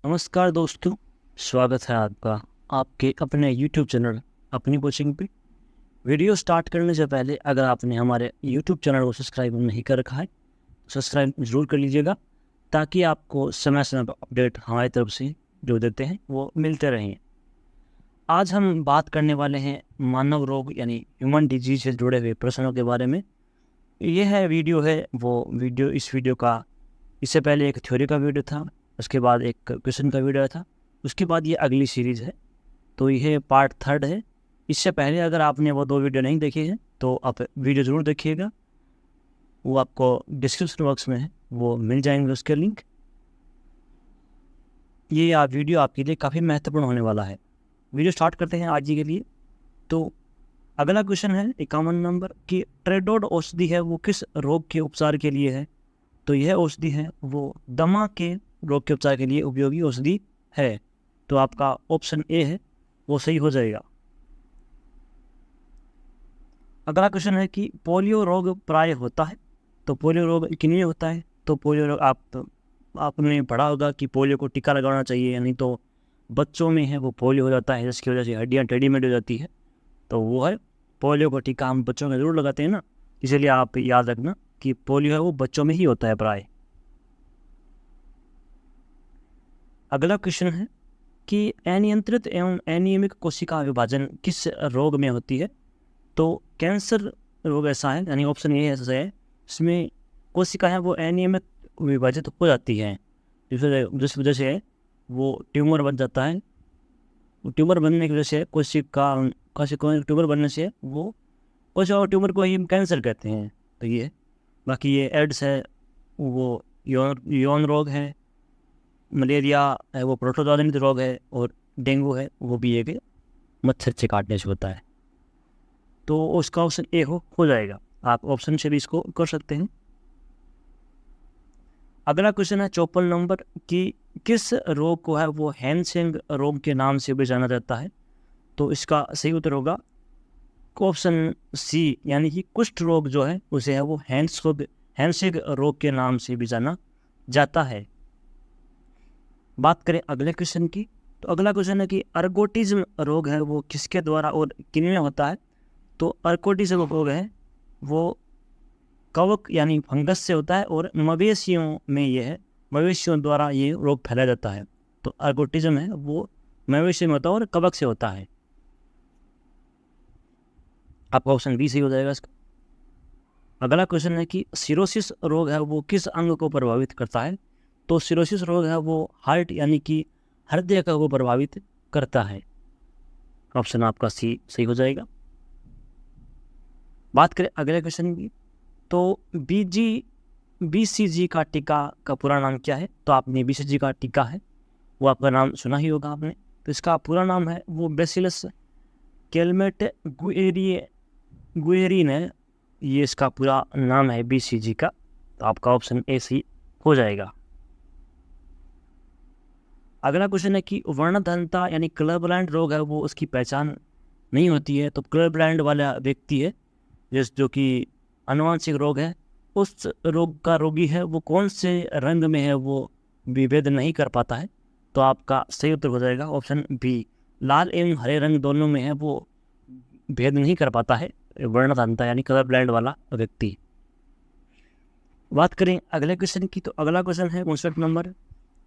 नमस्कार दोस्तों, स्वागत है आपका आपके अपने YouTube चैनल अपनी कोचिंग पे। वीडियो स्टार्ट करने से पहले अगर आपने हमारे YouTube चैनल को सब्सक्राइब नहीं कर रखा है तो सब्सक्राइब ज़रूर कर लीजिएगा, ताकि आपको समय समय पर अपडेट हमारी तरफ से जो देते हैं वो मिलते रहें। आज हम बात करने वाले हैं मानव रोग यानी ह्यूमन डिजीज से जुड़े हुए प्रश्नों के बारे में। यह है इस वीडियो का इससे पहले एक थ्योरी का वीडियो था, उसके बाद एक क्वेश्चन का वीडियो था, उसके बाद ये अगली सीरीज़ है, तो यह पार्ट 3 है। इससे पहले अगर आपने वो 2 वीडियो नहीं देखे हैं तो आप वीडियो ज़रूर देखिएगा, वो आपको डिस्क्रिप्शन बॉक्स में है, वो मिल जाएंगे उसके लिंक। ये वीडियो आपके लिए काफ़ी महत्वपूर्ण होने वाला है। वीडियो स्टार्ट करते हैं आज ही के लिए। तो अगला क्वेश्चन है 51 नंबर कि ट्रेडोड औषधि है वो किस रोग के उपचार के लिए है। तो यह औषधि है वो दमा के रोग के उपचार के लिए उपयोगी औषधि है। तो आपका ऑप्शन ए है वो सही हो जाएगा। अगला क्वेश्चन है कि पोलियो रोग प्राय होता है। तो पोलियो रोग किन्हें होता है। तो पोलियो रोग आपने पढ़ा होगा कि पोलियो को टीका लगाना चाहिए, यानी तो बच्चों में है वो पोलियो हो जाता है, जिसकी वजह से हड्डियाँ टेढ़ी-मेढ़ी हो जाती है। तो वो है पोलियो को टीका हम बच्चों में ज़रूर लगाते हैं ना, इसलिए आप याद रखना कि पोलियो है वो बच्चों में ही होता है प्राय। अगला क्वेश्चन है कि अनियंत्रित एवं अनियमित कोशिका विभाजन किस रोग में होती है। तो कैंसर रोग ऐसा है, यानी ऑप्शन ए ऐसा है, इसमें कोशिका है वो अनियमित विभाजित हो जाती है, जिस वजह से वो ट्यूमर बन जाता है। ट्यूमर बनने की वजह से कोशिका ट्यूमर बनने से वो कोशिका ट्यूमर को ही हम कैंसर कहते हैं। तो ये बाकी ये एड्स है वो यौन रोग है, मलेरिया है वो प्रोटोजोआ जनित रोग है, और डेंगू है वो भी एक मच्छर से काटने से होता है। तो उसका ऑप्शन ए हो जाएगा। आप ऑप्शन से भी इसको कर सकते हैं। अगला क्वेश्चन है 54 नंबर कि किस रोग को है वो हैंसेंग रोग के नाम से भी जाना जाता है। तो इसका सही उत्तर होगा ऑप्शन सी, यानी कि कुष्ठ रोग जो है उसे है वो हैंसेंग रोग के नाम से भी जाना जाता है। बात करें अगले क्वेश्चन की, तो अगला क्वेश्चन है कि अर्गोटिज्म रोग है वो किसके द्वारा और किनमें होता है। तो अर्कोटिज्म रोग है वो कवक यानी फंगस से होता है, और मवेशियों में ये है, मवेशियों द्वारा ये रोग फैलाया जाता है। तो अर्कोटिज्म है वो मवेशी में होता है और कवक से होता है। आपका ऑप्शन बी सही हो जाएगा इसका। अगला क्वेश्चन है कि सिरोसिस रोग है वो किस अंग को प्रभावित करता है। तो सिरोसिस रोग है वो हार्ट यानी कि हृदय को प्रभावित करता है। ऑप्शन आपका सी सही हो जाएगा। बात करें अगले क्वेश्चन की, तो BCG का टीका का पूरा नाम क्या है। तो आपने BCG का टीका है वो आपका नाम सुना ही होगा आपने। तो इसका पूरा नाम है वो बेसिलस कैलमेट गुएरिन है, ये इसका पूरा नाम है BCG का। तो आपका ऑप्शन ए सही हो जाएगा। अगला क्वेश्चन है कि वर्णधनता यानी कलर ब्लाइंड रोग है वो उसकी पहचान नहीं होती है। तो कलर ब्लाइंड वाला व्यक्ति है जो कि आनुवंशिक रोग है, उस रोग का रोगी है वो कौन से रंग में है वो विभेद नहीं कर पाता है। तो आपका सही उत्तर हो जाएगा ऑप्शन बी, लाल एवं हरे रंग दोनों में है वो भेद नहीं कर पाता है वर्णधनता यानी कलर ब्लाइंड वाला व्यक्ति। बात करें अगले क्वेश्चन की, तो अगला क्वेश्चन है 59 नंबर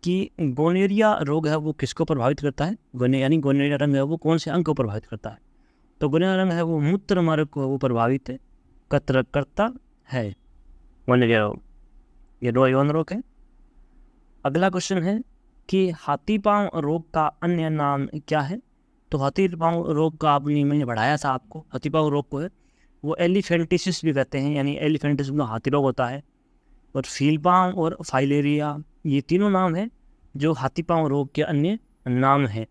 कि गोनेरिया रोग है वो किसको प्रभावित करता है। यानी गोनेरिया रंग है वो कौन से अंग को प्रभावित करता है। तो गोनेरिया रंग है वो मूत्र मार्ग को वो प्रभावित करता है। गोनेरिया रोग ये यौन रोग है। अगला क्वेश्चन है कि हाथी पांव रोग का अन्य नाम क्या है। तो हाथी पांव रोग का मैंने बढ़ाया था आपको, हाथी पांव रोग को है वो एलिफेंटिसिस भी कहते हैं, यानी एलिफेंटिसिस में हाथी रोग होता है। और फील पांव और फाइलेरिया ये तीनों नाम है जो हाथी पांव रोग के अन्य नाम है।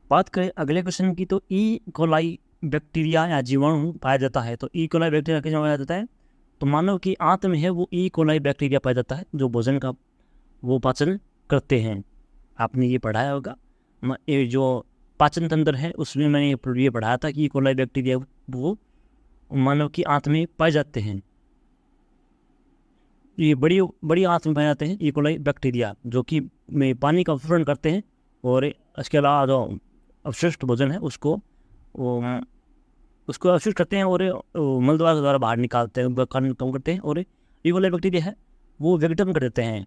बात करें अगले क्वेश्चन की, तो ई कोलाई बैक्टीरिया या जीवाणु पाया जाता है। तो ई कोलाई बैक्टीरिया किस में पाया जाता है। तो मानव की आंत में है वो ई कोलाई बैक्टीरिया पाया जाता है जो भोजन का वो पाचन करते हैं। आपने ये पढ़ाया होगा, ये जो पाचन तंत्र है उसमें मैंने ये पढ़ाया था कि ई कोलाई बैक्टीरिया वो मानव की आंत में पाए जाते हैं। ये बड़ी बड़ी आंत में पाए जाते हैं ई कोलाई बैक्टीरिया, जो कि में पानी का अवशोषण करते हैं और इसके अलावा जो अवशिष्ट भोजन है उसको अवशोषित करते हैं और मल द्वार के द्वारा बाहर निकालते हैं, उनका कारण कम करते हैं। और ई कोलाई बैक्टीरिया है वो विघटन कर देते हैं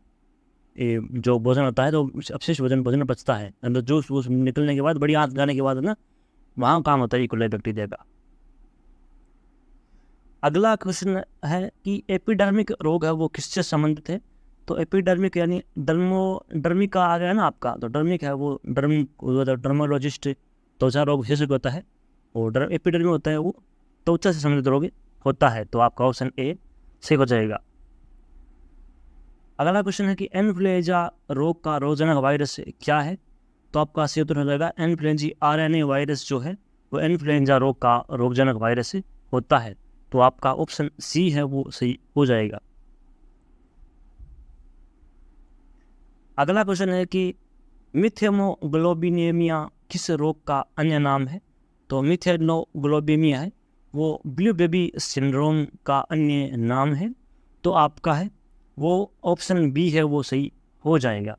ये जो भोजन होता है, तो अवशेष भोजन बचता है अंदर जूस वूस निकलने के बाद, बड़ी आंत जाने के बाद ना, वहाँ काम होता है ई कोलाई बैक्टीरिया का। अगला क्वेश्चन है कि एपिडर्मिक रोग है वो किससे संबंधित है। तो एपिडर्मिक यानी डर्मिका आ गया ना आपका, तो डर्मिक है वो डर्मोलॉजिस्ट त्वचा रोग विशेषज्ञ होता है, और एपिडर्मिक होता है वो त्वचा से संबंधित रोग होता है। तो आपका ऑप्शन ए सही हो जाएगा। अगला क्वेश्चन है कि इन्फ्लुएंजा रोग का रोगजनक वायरस क्या है। तो आपका सही उत्तर हो जाएगा इन्फ्लुएंजा RNA वायरस जो है वो इन्फ्लुएंजा रोग का रोगजनक वायरस होता है। तो आपका ऑप्शन सी है वो सही हो जाएगा। अगला क्वेश्चन है कि मिथेमोग्लोबिनेमिया किस रोग का अन्य नाम है। तो मिथेमोग्लोबिनेमिया है वो ब्लू बेबी सिंड्रोम का अन्य नाम है। तो आपका है वो ऑप्शन बी है वो सही हो जाएगा।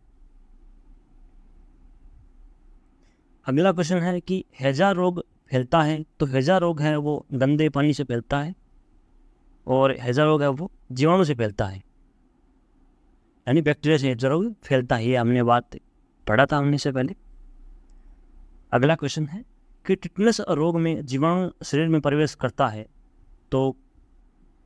अगला क्वेश्चन है कि हैजा रोग फैलता है। तो हैजा रोग है वो गंदे पानी से फैलता है, और हैजा रोग है वो जीवाणु से फैलता है, यानी बैक्टीरिया से हैजा रोग फैलता है। ये हमने बात पढ़ा था हमने से पहले। अगला क्वेश्चन है कि टिटनस रोग में जीवाणु शरीर में प्रवेश करता है। तो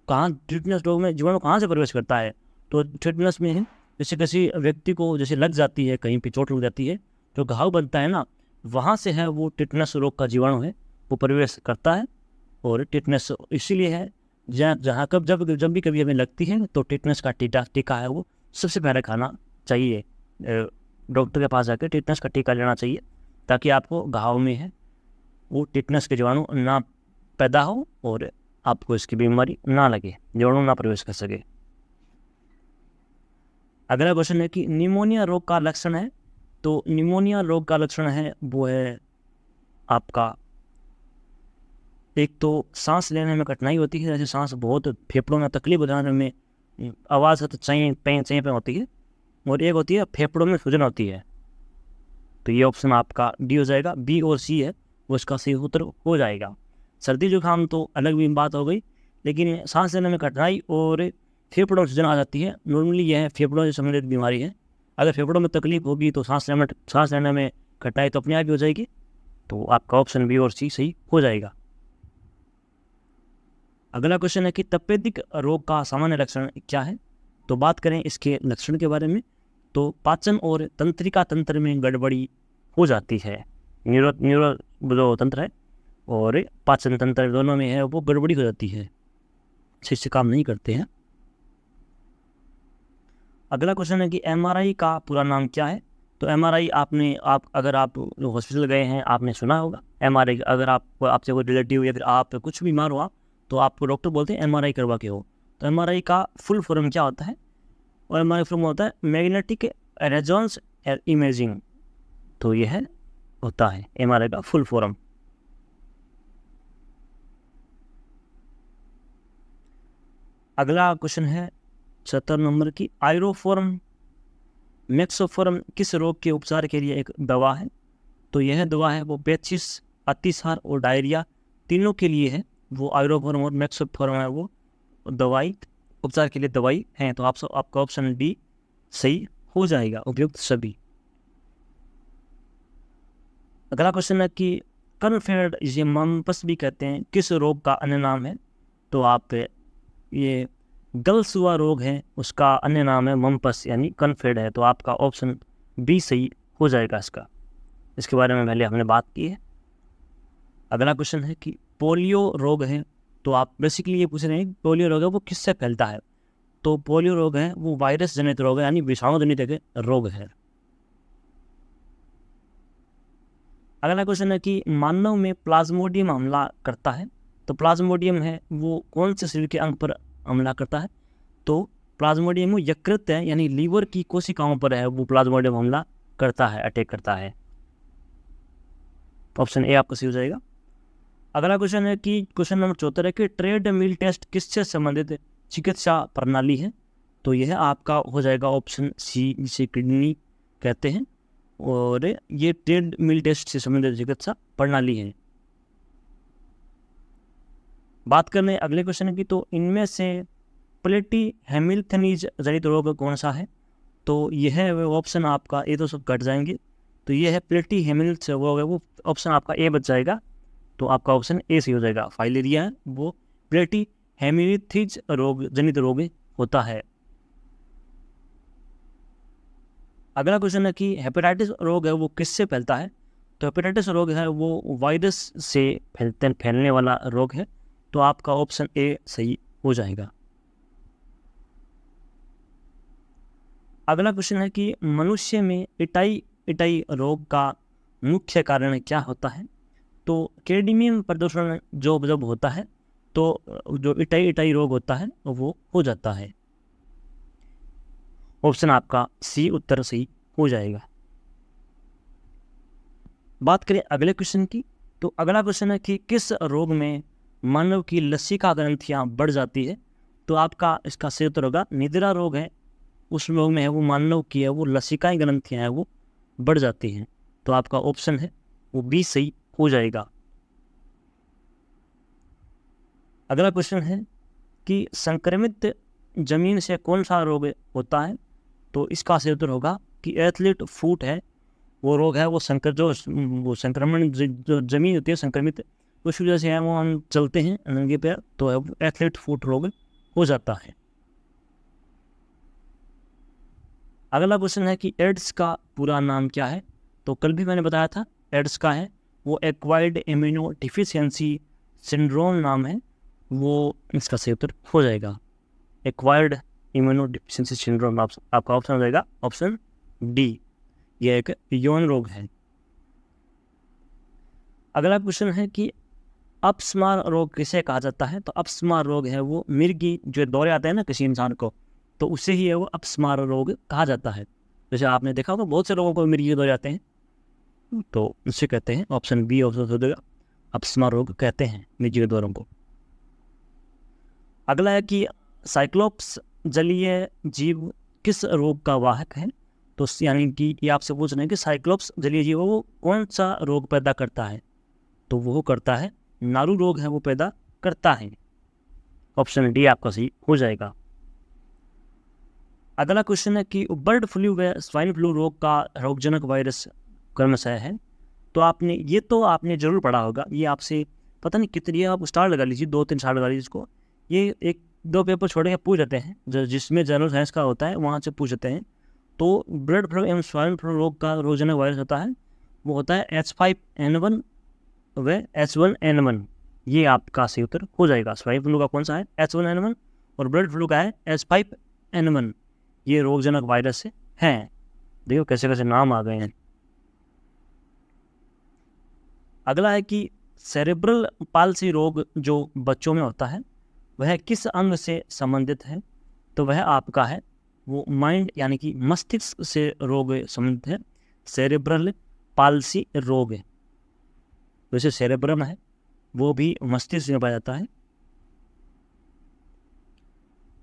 कहाँ टिटनस रोग में जीवाणु कहाँ से प्रवेश करता है। तो टिटनस में है जैसे किसी व्यक्ति को जैसे लग जाती है, कहीं पे चोट लग जाती है, जो घाव बनता है ना, वहाँ से है वो टिटनस रोग का जीवाणु है वो प्रवेश करता है। और टिटनस इसीलिए है जहाँ जब भी कभी हमें लगती है तो टिटनस का टीका है वो सबसे पहले खाना चाहिए। डॉक्टर के पास जाकर टिटनस का टीका लेना चाहिए, ताकि आपको घाव में है वो टिटनस के जीवाणु ना पैदा हो और आपको इसकी बीमारी ना लगे, जीवाणु ना प्रवेश कर सके। अगला क्वेश्चन है कि निमोनिया रोग का लक्षण है। तो निमोनिया रोग का लक्षण है वो है आपका, एक तो सांस लेने में कठिनाई होती है, जैसे सांस बहुत फेफड़ों में तकलीफ होने में, आवाज़ तो चाहिए पे होती है, और एक होती है फेफड़ों में सूजन होती है। तो ये ऑप्शन आपका डी हो जाएगा। बी और सी है वो इसका सही उत्तर हो जाएगा। सर्दी जुकाम तो अलग भी बात हो गई, लेकिन सांस लेने में कठिनाई और फेफड़ों में सूजन आ जाती है, नॉर्मली यह फेफड़ों से संबंधित बीमारी है। अगर फेफड़ों में तकलीफ होगी तो सांस लेने में कठिनाई तो अपने आप ही हो जाएगी। तो आपका ऑप्शन बी और सी सही हो जाएगा। अगला क्वेश्चन है कि तपेदिक रोग का सामान्य लक्षण क्या है। तो बात करें इसके लक्षण के बारे में, तो पाचन और तंत्रिका तंत्र में गड़बड़ी हो जाती है। न्यूरो जो तंत्र है और पाचन तंत्र दोनों में है वो गड़बड़ी हो जाती है, सही से काम नहीं करते हैं। अगला क्वेश्चन है कि MRI का पूरा नाम क्या है। तो MRI अगर आप हॉस्पिटल गए हैं आपने सुना होगा MRI। अगर आपसे कोई रिलेटिव या फिर आप कुछ बीमार हुआ तो आपको डॉक्टर बोलते हैं MRI करवा के हो। तो MRI का फुल फॉर्म क्या होता है। और MRI फॉर्म होता है मैग्नेटिक रेजोनेंस इमेजिंग। तो यह होता है MRI का फुल फॉर्म। अगला क्वेश्चन है 70 नंबर की, आयरोफॉर्म मैक्सोफॉर्म किस रोग के उपचार के लिए एक दवा है। तो यह दवा है वो पेचिस, अतिसार और डायरिया तीनों के लिए है वो आयरोफॉर्म और मैक्सोफॉर्म है वो दवाई उपचार के लिए दवाई है। तो आपका ऑप्शन बी सही हो जाएगा, उपयुक्त सभी। अगला क्वेश्चन है कि कनफेड जिसे मम्पस भी कहते हैं किस रोग का अन्य नाम है। तो आप ये गलसुआ रोग है उसका अन्य नाम है मम्पस यानी कनफेड है। तो आपका ऑप्शन बी सही हो जाएगा इसके बारे में पहले हमने बात की है। अगला क्वेश्चन है कि पोलियो रोग है। तो आप बेसिकली ये पूछ रहे हैं पोलियो रोग है वो किससे फैलता है। तो पोलियो रोग है वो वायरस जनित रोग है यानी विषाणु जनित रोग है। अगला क्वेश्चन है कि मानव में प्लाज्मोडियम हमला करता है। तो प्लाज्मोडियम है वो कौन से शरीर के अंग पर हमला करता है। तो प्लाज्मोडियम यकृत है यानी लीवर की कोशिकाओं पर है वो प्लाज्मोडियम हमला करता है, अटैक करता है। ऑप्शन ए आपका सही हो जाएगा। अगला क्वेश्चन है कि क्वेश्चन नंबर 74 है कि ट्रेड मिल टेस्ट किससे संबंधित चिकित्सा प्रणाली है। तो यह आपका हो जाएगा ऑप्शन सी, जिसे किडनी कहते हैं, और ये ट्रेड मिल टेस्ट से संबंधित चिकित्सा प्रणाली है। बात करने अगले क्वेश्चन की, तो इनमें से प्लेटी हैमिल्टनीज जनित रोग कौन सा है? तो यह ऑप्शन आपका, ये तो सब कट जाएंगे, तो ये है प्लेटी हैमिल्टन रोग है, वो ऑप्शन आपका ए बच जाएगा। तो आपका ऑप्शन ए सही हो जाएगा। फाइलेरिया है वो प्लेटी हैमिल्टनीज रोग जनित रोग होता है। अगला क्वेश्चन है कि हेपेटाइटिस रोग है वो किससे फैलता है? तो हेपेटाइटिस रोग है वो वायरस से फैलने वाला रोग है। तो आपका ऑप्शन ए सही हो जाएगा। अगला क्वेश्चन है कि मनुष्य में इटाई रोग का मुख्य कारण क्या होता है? तो कैडमियम प्रदूषण जब होता है तो जो इटाई रोग होता है वो हो जाता है। ऑप्शन आपका सी उत्तर सही हो जाएगा। बात करें अगले क्वेश्चन की, तो अगला क्वेश्चन है कि किस रोग में मानव की लसिका ग्रंथियां बढ़ जाती है? तो आपका इसका सही उत्तर होगा निद्रा रोग है, उस रोग में है वो मानव की है वो लसिकाएं ग्रंथियां हैं वो बढ़ जाती हैं। तो आपका ऑप्शन है वो बी सही हो जाएगा। अगला क्वेश्चन है कि संक्रमित जमीन से कौन सा रोग होता है? तो इसका सही उत्तर होगा कि एथलीट फुट है वो रोग है, वो संक्रमण जो जमीन होती है संक्रमित, उस वजह से है वो हम चलते हैं नंगे पैर, तो एथलीट फुट रोग हो जाता है। अगला क्वेश्चन है कि एड्स का पूरा नाम क्या है? तो कल भी मैंने बताया था एड्स का है वो एक्वायर्ड इम्यूनो डिफिशियंसी सिंड्रोम नाम है, वो इसका सही उत्तर हो जाएगा। एक्वायर्ड इम्यूनो डिफिशियंसी सिंड्रोम आपका ऑप्शन हो जाएगा ऑप्शन डी, यह एक यौन रोग है। अगला क्वेश्चन है कि अपस्मार रोग किसे कहा जाता है? तो अपस्मार रोग है वो मिर्गी जो दौरे आते हैं ना किसी इंसान को, तो उसे ही है वो अपस्मार रोग कहा जाता है। जैसे आपने देखा होगा बहुत से लोगों को मिर्गी के दौरे आते हैं, तो उसे कहते हैं, ऑप्शन बी ऑप्शन हो जाएगा, अपस्मार रोग कहते हैं मिर्गी के दौरों को। अगला है कि साइक्लोप्स जलीय जीव किस रोग का वाहक है? तो यानी कि ये आपसे पूछ रहे हैं कि साइक्लोप्स जलीय जीव वो कौन सा रोग पैदा करता है? तो वो करता है नारू रोग है वो पैदा करता है। ऑप्शन डी आपका सही हो जाएगा। अगला क्वेश्चन है कि बर्ड फ्लू व स्वाइन फ्लू रोग का रोगजनक वायरस क्रमशः है? तो आपने जरूर पढ़ा होगा, ये आपसे पता नहीं कितनी, आप स्टार लगा लीजिए, 2-3 स्टार लगा लीजिए इसको, ये 1-2 पेपर छोड़ के पूछ जाते हैं जिसमें जनरल साइंस का होता है वहाँ से पूछ जाते हैं। तो बर्ड फ्लू एवं स्वाइन फ्लू रोग का रोगजनक वायरस होता है वो होता है H5N1 व H1N1, ये आपका सही उत्तर हो जाएगा। स्वाइन फ्लू का कौन सा है? H1N1, और बर्ड फ्लू का है H5N1, ये रोगजनक वायरस हैं। देखो कैसे कैसे नाम आ गए हैं। अगला है कि सेरेब्रल पाल्सी रोग जो बच्चों में होता है वह किस अंग से संबंधित है? तो वह आपका है वो माइंड यानी कि मस्तिष्क से रोग संबंधित है, सेरेब्रल पाल्सी रोग है। वैसे सेरेब्रम है वो भी मस्तिष्क में पाया जाता है।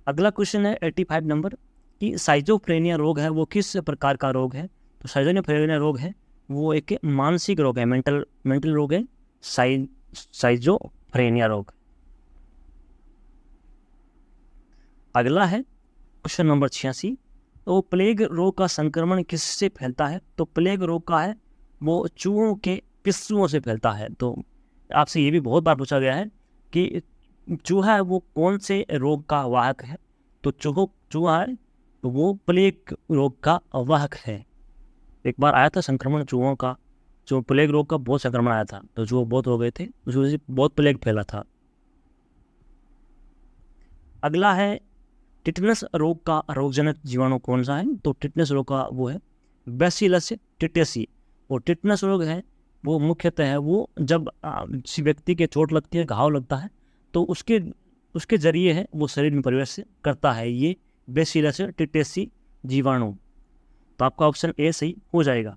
अगला क्वेश्चन है 85 नंबर कि साइजोफ्रेनिया रोग है वो किस प्रकार का रोग है? तो साइजोफ्रेनिया रोग है वो एक मानसिक रोग है, मेंटल रोग है साइजोफ्रेनिया रोग। अगला है क्वेश्चन नंबर 86, तो प्लेग रोग का संक्रमण किससे फैलता है? तो प्लेग रोग का है वो चूहों के पिस्सुओं से फैलता है। तो आपसे ये भी बहुत बार पूछा गया है कि चूहा है वो कौन से रोग का वाहक है? तो चूहा है वो प्लेग रोग का वाहक है। एक बार आया था संक्रमण चूहों का, जो प्लेग रोग का बहुत संक्रमण आया था, तो चूहे बहुत हो गए थे, उस वजह से बहुत प्लेग फैला था। अगला है टिटनस रोग का रोगजनक जीवाणु कौन सा है? तो टिटनस रोग का वो है बैसिलस टिटेसी, और टिटनस रोग है वो मुख्यतः है वो जब किसी व्यक्ति के चोट लगती है, घाव लगता है, तो उसके जरिए है वो शरीर में प्रवेश करता है ये बैसिलस टिटेसी जीवाणु। तो आपका ऑप्शन ए सही हो जाएगा।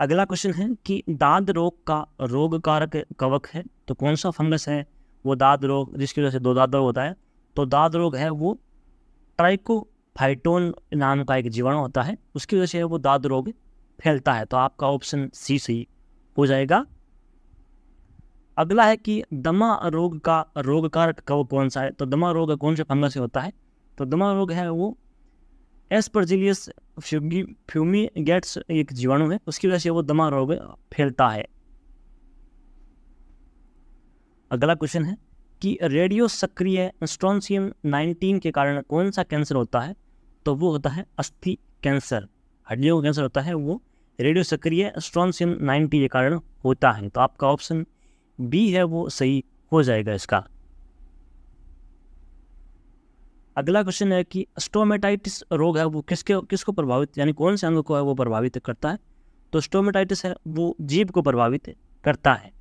अगला क्वेश्चन है कि दाद रोग का रोग कारक कवक है? तो कौन सा फंगस है वो दाद रोग जिसकी वजह से दो दाद रोग होता है? तो दाद रोग है वो ट्राइकोफाइटोन नाम का एक जीवाणु होता है, उसकी वजह से वो दाद रोग फैलता है। तो आपका ऑप्शन सी सही हो जाएगा। अगला है कि दमा रोग का रोगकारक कवक कौन सा है? तो दमा रोग कौन से फंगस से होता है? तो दमा रोग है वो एस्परजिलियस फ्यूमिगेट्स एक जीवाणु है, उसकी वजह से वो दमा रोग फैलता है। अगला क्वेश्चन है कि रेडियो सक्रिय स्ट्रोंशियम 19 के कारण कौन सा कैंसर होता है? तो वो होता है अस्थि कैंसर, हड्डियों का कैंसर होता है वो रेडियो सक्रिय स्ट्रोंशियम 90 के कारण होता है। तो आपका ऑप्शन बी है वो सही हो जाएगा इसका। अगला क्वेश्चन है कि स्टोमेटाइटिस रोग है वो किसको प्रभावित, यानी कौन से अंग को है वो प्रभावित करता है? तो स्टोमेटाइटिस है वो जीभ को प्रभावित करता है।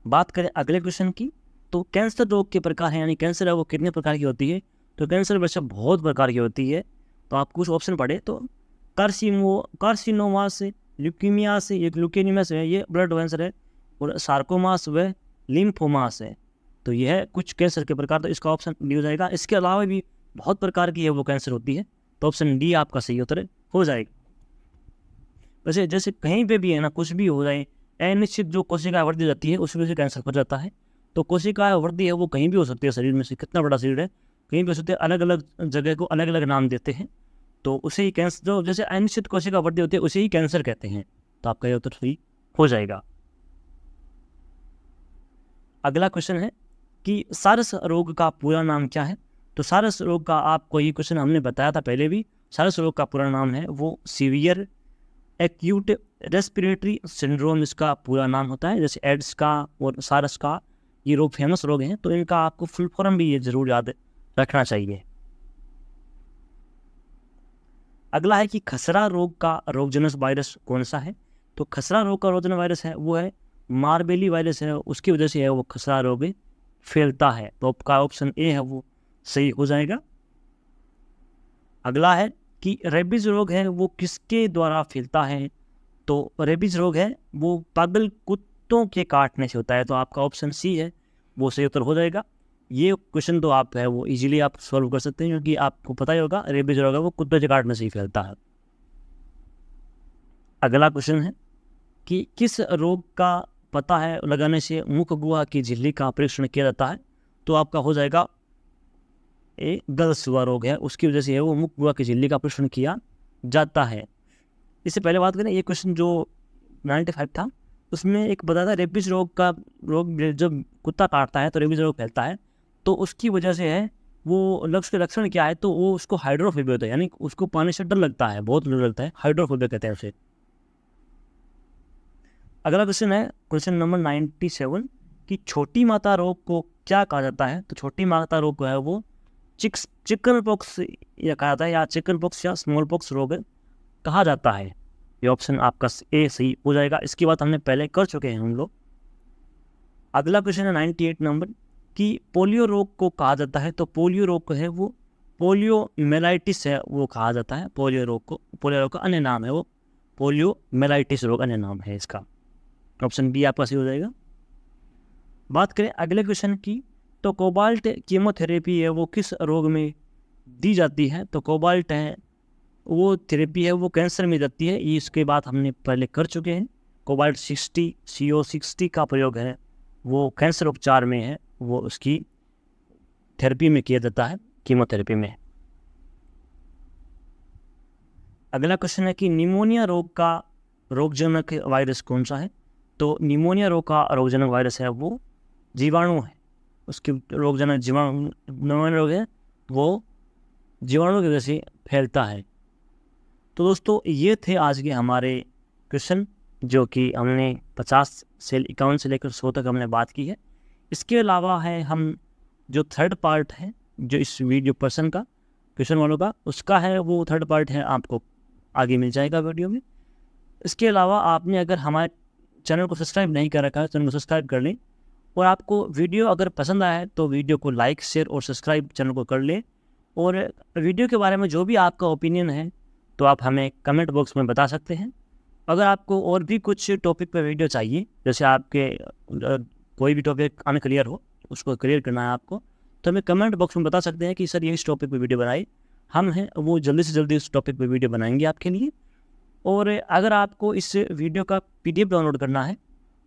बात करें अगले क्वेश्चन की, तो कैंसर रोग के प्रकार है, यानी कैंसर है वो कितने प्रकार की होती है? तो कैंसर वैसे बहुत प्रकार की होती है। तो आप कुछ ऑप्शन पढ़े तो कार्सिनोमा से, ल्यूकीमिया से, एक ल्यूकेमिया से है, ये ब्लड कैंसर है, और सार्कोमास व लिम्फोमास है। तो यह है कुछ कैंसर के प्रकार, तो इसका ऑप्शन डी हो जाएगा। इसके अलावा भी बहुत प्रकार की है वो कैंसर होती है, तो ऑप्शन डी आपका सही उत्तर हो जाएगा। वैसे जैसे कहीं पे भी है ना, कुछ भी हो जाए, अनिश्चित जो कोशिका वृद्धि जाती है उस वजह से कैंसर हो जाता है। तो कोशिका वृद्धि है वो कहीं भी हो सकती है, शरीर में से कितना बड़ा शरीर है कहीं भी हो सकती है, अलग अलग जगह को अलग अलग नाम देते हैं। तो उसे ही कैंसर, जो जैसे अनिश्चित कोशिका वृद्धि होती है उसे ही कैंसर कहते हैं। तो आपका ये उत्तर सही हो जाएगा। अगला क्वेश्चन है कि सारस रोग का पूरा नाम क्या है? तो सारस रोग का आपको ये क्वेश्चन हमने बताया था पहले भी। सारस रोग का पूरा नाम है वो सीवियर एक्यूट रेस्पिरेटरी सिंड्रोम, इसका पूरा नाम होता है। जैसे एड्स का और सारस का ये रोग फेमस रोग हैं, तो इनका आपको फुल फॉर्म भी ये जरूर याद रखना चाहिए। अगला है कि खसरा रोग का रोगजनक वायरस कौन सा है? तो खसरा रोग का रोगजनक वायरस है वो है मार्बेली वायरस है, उसकी वजह से है वो खसरा रोग फैलता है। तो आपका ऑप्शन ए है वो सही हो जाएगा। अगला है कि रेबीज रोग है वो किसके द्वारा फैलता है? तो रेबीज रोग है वो पागल कुत्तों के काटने से होता है। तो आपका ऑप्शन सी है वो सही उत्तर हो जाएगा। ये क्वेश्चन तो आप है वो इजीली आप सॉल्व कर सकते हैं, क्योंकि आपको पता ही होगा रेबीज रोग है वो कुत्तों के काटने से ही फैलता है। अगला क्वेश्चन है कि किस रोग का पता है लगाने से मुख गुहा की झिल्ली का परीक्षण किया जाता है? तो आपका हो जाएगा ए गलसुआ रोग है, उसकी वजह से है वो मुख गुहा की झिल्ली का परीक्षण किया जाता है। इससे पहले बात करें, ये क्वेश्चन जो 95 था उसमें एक बताया था रेबीज रोग का, रोग जब कुत्ता काटता है तो रेबीज रोग फैलता है, तो उसकी वजह से है वो उसके लक्षण क्या है? तो वो उसको हाइड्रोफोबिया होता है, यानी उसको पानी से डर लगता है, बहुत डर लगता है, हाइड्रोफोबिया कहते हैं उसे। अगला क्वेश्चन है क्वेश्चन नंबर 97 कि छोटी माता रोग को क्या कहा जाता है? तो छोटी माता रोग को है वो चिकन पॉक्स या कहा जाता है, या चिकन पॉक्स या स्मॉल पॉक्स रोग कहा जाता है। ये ऑप्शन आपका ए सही हो जाएगा। इसकी बात हमने पहले कर चुके हैं हम लोग। अगला क्वेश्चन है 98 नंबर कि पोलियो रोग को कहा जाता है? तो पोलियो रोग को है वो पोलियोमेलाइटिस है वो कहा जाता है। पोलियो रोग को, पोलियो रोग का अन्य नाम है वो पोलियोमेलाइटिस रोग, अन्य नाम है इसका। ऑप्शन बी आपका सही हो जाएगा। बात करें अगले क्वेश्चन की, तो कोबाल्ट कीमोथेरेपी है वो किस रोग में दी जाती है? तो कोबाल्ट है वो थेरेपी है वो कैंसर में जाती है, ये इसके बाद हमने पहले कर चुके हैं। कोबाल्ट 60 CO60 का प्रयोग है वो कैंसर उपचार में है, वो उसकी थेरेपी में किया जाता है, कीमोथेरेपी में। अगला क्वेश्चन है कि निमोनिया रोग का रोगजनक वायरस कौन सा है? तो निमोनिया रोग का रोगजनक वायरस है वो जीवाणु है, उसकी रोगजनक जीवाणु निमोनिया रोग है वो जीवाणु की वजह से फैलता है। तो दोस्तों ये थे आज के हमारे क्वेश्चन, जो कि हमने 50 से 51 से लेकर 100 तक हमने बात की है। इसके अलावा है हम जो थर्ड पार्ट है जो इस वीडियो पर्सन का क्वेश्चन वालों का, उसका है वो थर्ड पार्ट है आपको आगे मिल जाएगा वीडियो में। इसके अलावा आपने अगर हमारे चैनल को सब्सक्राइब नहीं कर रखा है, चैनल को सब्सक्राइब कर लें, और आपको वीडियो अगर पसंद आया है तो वीडियो को लाइक, शेयर और सब्सक्राइब चैनल को कर लें। और वीडियो के बारे में जो भी आपका ओपिनियन है तो आप हमें कमेंट बॉक्स में बता सकते हैं। अगर आपको और भी कुछ टॉपिक पर वीडियो चाहिए, जैसे आपके कोई भी टॉपिक अनक्लियर हो उसको क्लियर करना है आपको, तो हमें कमेंट बॉक्स में बता सकते हैं कि सर ये इस टॉपिक पे वीडियो बनाई, हम हैं वो जल्दी से जल्दी उस टॉपिक पे वीडियो बनाएंगे आपके लिए। और अगर आपको इस वीडियो का PDF डाउनलोड करना है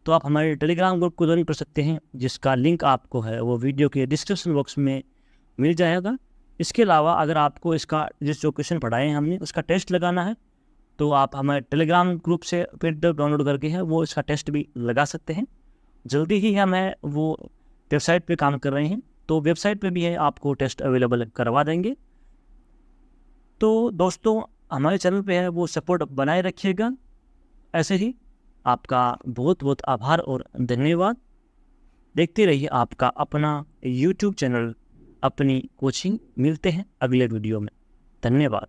तो आप हमारे टेलीग्राम ग्रुप को ज्वाइन कर सकते हैं, जिसका लिंक आपको है वो वीडियो के डिस्क्रिप्शन बॉक्स में मिल जाएगा। इसके अलावा अगर आपको इसका जो क्वेश्चन पढ़ाए हैं हमने उसका टेस्ट लगाना है तो आप हमारे टेलीग्राम ग्रुप से PDF डाउनलोड करके है वो इसका टेस्ट भी लगा सकते हैं। जल्दी ही हम वो वेबसाइट पे काम कर रहे हैं, तो वेबसाइट पे भी है आपको टेस्ट अवेलेबल करवा देंगे। तो दोस्तों हमारे चैनल पे है वो सपोर्ट बनाए रखिएगा ऐसे ही। आपका बहुत बहुत आभार और धन्यवाद। देखते रहिए आपका अपना YouTube चैनल अपनी कोचिंग। मिलते हैं अगले वीडियो में। धन्यवाद।